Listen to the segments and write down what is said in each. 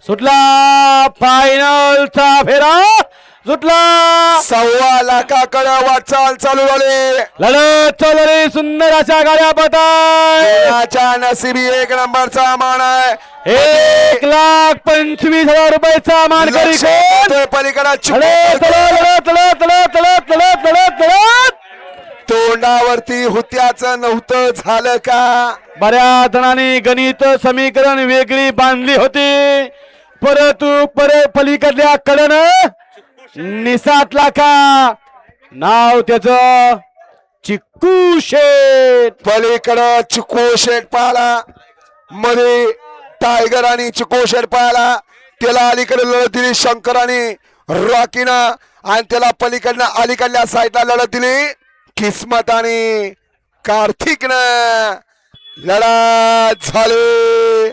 सुटला फायनलचा फेरा सुटला. 1.25 लाखाकडे वाटचाल चालू झाली. लढत चालू आहे. सुंदर अशा गाड्या पळताय. नशिबी 1 नंबरचा मान आहे. 1,25,000 रुपयाचा मानकरी कोण? पलीकडे तोंडावरती हुत्याचं नव्हतं झालं का? बऱ्याच जणांनी गणित समीकरण वेगळी बांधली होती, परंतु पलीकडल्या कडनं निसाटला का? नाव त्याच चिक्कू शेठ. पलीकडं चिक्कू शेठ पाहिला, मध्ये टायगर आणि चिक्कू शेठ पाहिला. त्याला अलीकडे लढत दिली शंकर आणि रॉकीनं, आणि त्याला पलीकडनं अलीकडल्या साईडला लढत दिली किस्मत आणि कार्तिकनं. लढत झाली.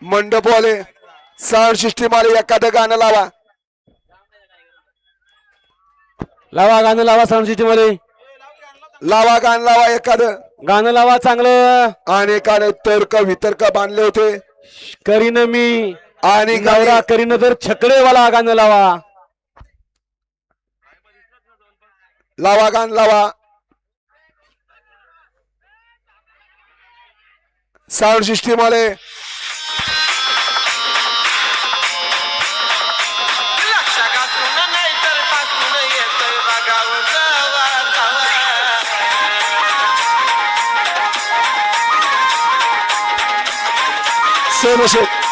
मंडप वाले साऊंड सिस्टीम आले. एखादं गाणं लावा. लावा गाणं लावा. साऊंड सिस्टीम मध्ये लावा गाणं लावा. एखादं गाणं लावा चांगलं. आणि एखादं तर्क वितर्क बांधले होते. करीन मी आणि नवरा करीन जर छकडेवाला गाणं लावा. लावा गाणं लावा. साऊंड सिस्टीम आले. सोनू शेठ